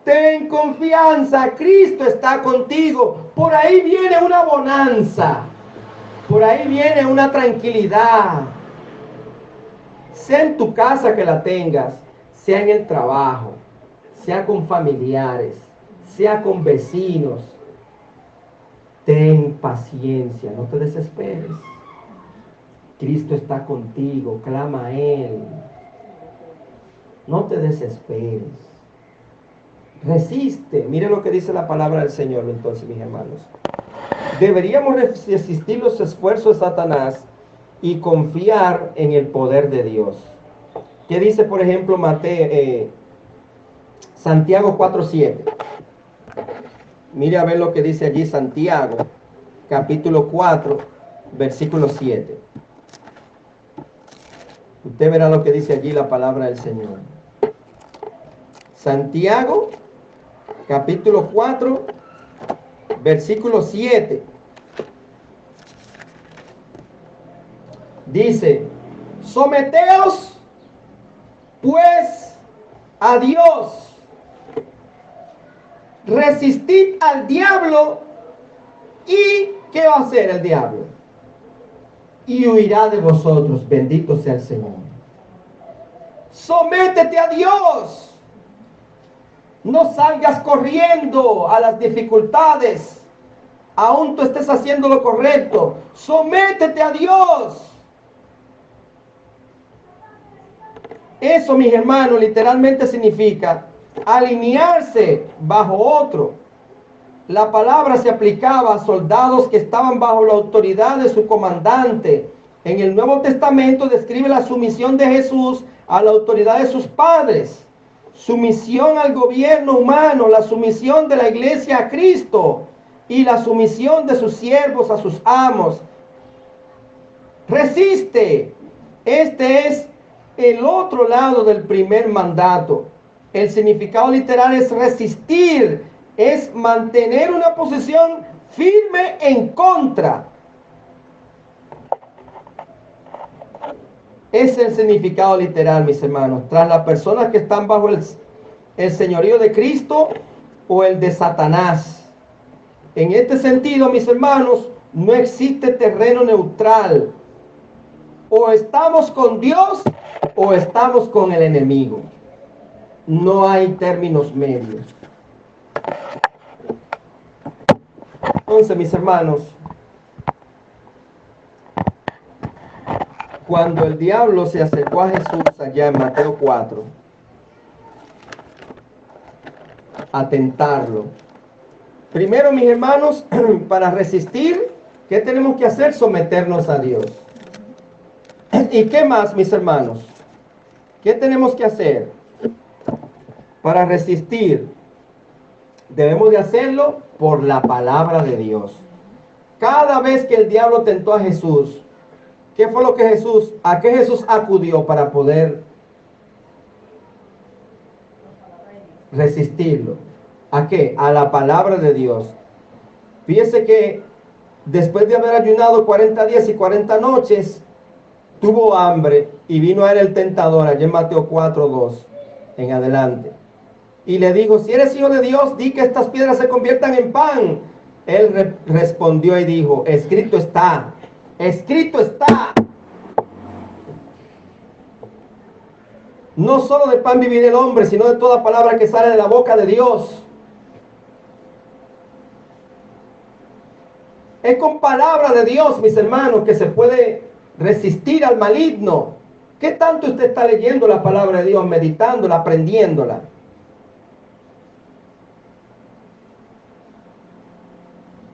Ten confianza, Cristo está contigo. Por ahí viene una bonanza, por ahí viene una tranquilidad. Sea en tu casa que la tengas, sea en el trabajo, sea con familiares, sea con vecinos. Ten paciencia, no te desesperes. Cristo está contigo, clama a Él. No te desesperes. Resiste. Mire lo que dice la palabra del Señor, entonces, mis hermanos. Deberíamos resistir los esfuerzos de Satanás y confiar en el poder de Dios. ¿Qué dice, por ejemplo, Santiago 4:7? Mire a ver lo que dice allí Santiago, capítulo 4, versículo 7. Usted verá lo que dice allí la palabra del Señor. Santiago, capítulo 4, versículo 7. Dice, someteos pues a Dios, resistid al diablo, y ¿qué va a hacer el diablo? Y huirá de vosotros, bendito sea el Señor. Sométete a Dios. No salgas corriendo a las dificultades, aún tú estés haciendo lo correcto. Sométete a Dios. Eso, mis hermanos, literalmente significa alinearse bajo otro. La palabra se aplicaba a soldados que estaban bajo la autoridad de su comandante. En el Nuevo Testamento describe la sumisión de Jesús a la autoridad de sus padres, sumisión al gobierno humano, la sumisión de la iglesia a Cristo y la sumisión de sus siervos a sus amos. Resiste. Este es el otro lado del primer mandato. El significado literal es resistir, es mantener una posición firme en contra. Es el significado literal, mis hermanos. Tras las personas que están bajo el señorío de Cristo o el de Satanás. En este sentido, mis hermanos, no existe terreno neutral. O estamos con Dios o estamos con el enemigo. No hay términos medios. Entonces, mis hermanos, cuando el diablo se acercó a Jesús allá en Mateo 4, a tentarlo. Primero, mis hermanos, para resistir, ¿qué tenemos que hacer? Someternos a Dios. ¿Y qué más, mis hermanos? ¿Qué tenemos que hacer para resistir? Debemos de hacerlo por la palabra de Dios. Cada vez que el diablo tentó a Jesús, ¿qué fue lo que a qué Jesús acudió para poder resistirlo? ¿A qué? A la palabra de Dios. Fíjese que después de haber ayunado 40 días y 40 noches, tuvo hambre y vino a él el tentador, allá en Mateo 4:2 en adelante. Y le dijo, si eres hijo de Dios, di que estas piedras se conviertan en pan. Él respondió y dijo, escrito está, escrito está. No solo de pan vivir el hombre, sino de toda palabra que sale de la boca de Dios. Es con palabra de Dios, mis hermanos, que se puede resistir al maligno. ¿Qué tanto usted está leyendo la palabra de Dios, meditándola, aprendiéndola?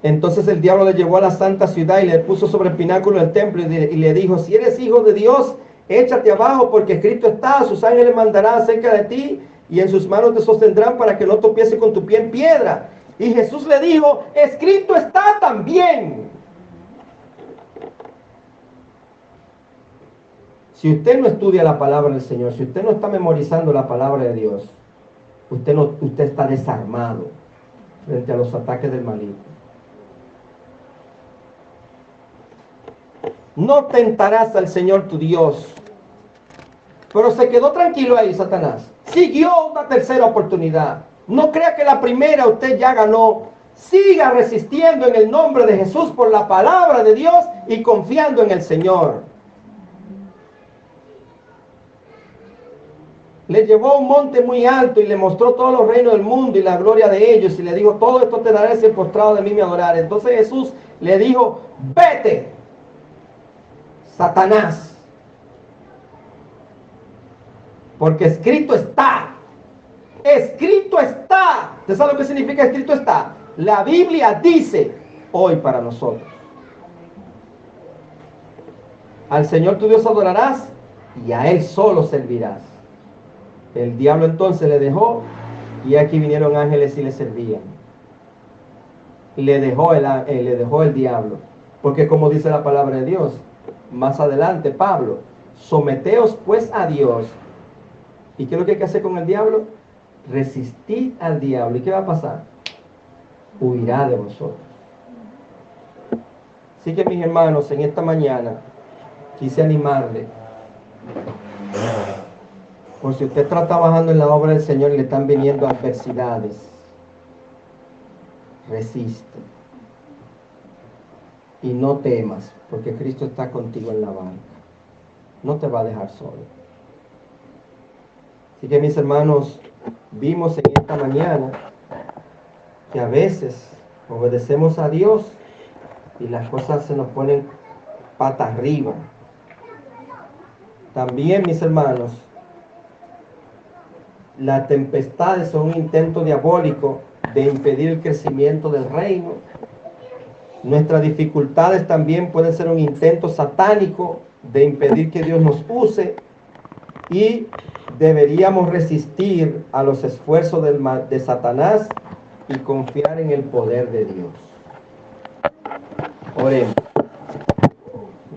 Entonces el diablo le llevó a la santa ciudad y le puso sobre el pináculo del templo y le dijo, si eres hijo de Dios, échate abajo porque escrito está, sus ángeles mandarán cerca de ti y en sus manos te sostendrán para que no tropieces con tu pie en piedra. Y Jesús le dijo, escrito está también. Si usted no estudia la palabra del Señor, si usted no está memorizando la palabra de Dios, usted está desarmado frente a los ataques del maligno. No tentarás al Señor tu Dios. Pero se quedó tranquilo ahí Satanás. Siguió una tercera oportunidad. No crea que la primera usted ya ganó. Siga resistiendo en el nombre de Jesús por la palabra de Dios y confiando en el Señor. Le llevó a un monte muy alto y le mostró todos los reinos del mundo y la gloria de ellos. Y le dijo, todo esto te daré si postrado de mí me adorar. Entonces Jesús le dijo, vete, Satanás. Porque escrito está. Escrito está. ¿Usted sabe lo que significa escrito está? La Biblia dice hoy para nosotros. Al Señor tu Dios adorarás y a Él solo servirás. El diablo entonces le dejó y aquí vinieron ángeles y le servían. Le dejó el diablo. Porque como dice la palabra de Dios, más adelante Pablo, someteos pues a Dios. ¿Y qué es lo que hay que hacer con el diablo? Resistid al diablo. ¿Y qué va a pasar? Huirá de vosotros. Así que mis hermanos, en esta mañana quise animarle. Por si usted está trabajando en la obra del Señor y le están viniendo adversidades, resiste. Y no temas, porque Cristo está contigo en la barca. No te va a dejar solo. Así que mis hermanos, vimos en esta mañana que a veces obedecemos a Dios y las cosas se nos ponen pata arriba. También, mis hermanos, las tempestades son un intento diabólico de impedir el crecimiento del reino. Nuestras dificultades también pueden ser un intento satánico de impedir que Dios nos use. Y deberíamos resistir a los esfuerzos de Satanás y confiar en el poder de Dios. Oremos.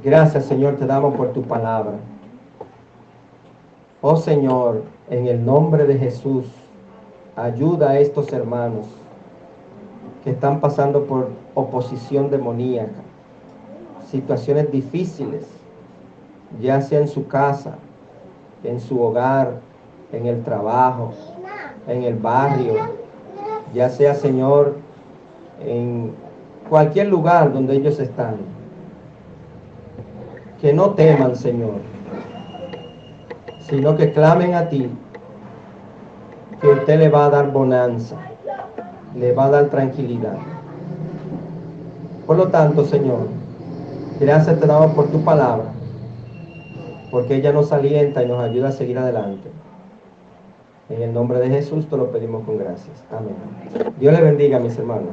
Gracias, Señor, te damos por tu palabra. Oh Señor, en el nombre de Jesús, ayuda a estos hermanos que están pasando por oposición demoníaca, situaciones difíciles, ya sea en su casa, en su hogar, en el trabajo, en el barrio, ya sea, Señor, en cualquier lugar donde ellos están. Que no teman, Señor, sino que clamen a ti, que usted le va a dar bonanza, le va a dar tranquilidad. Por lo tanto, Señor, gracias te damos por tu palabra, porque ella nos alienta y nos ayuda a seguir adelante. En el nombre de Jesús te lo pedimos con gracias. Amén. Dios le bendiga, mis hermanos.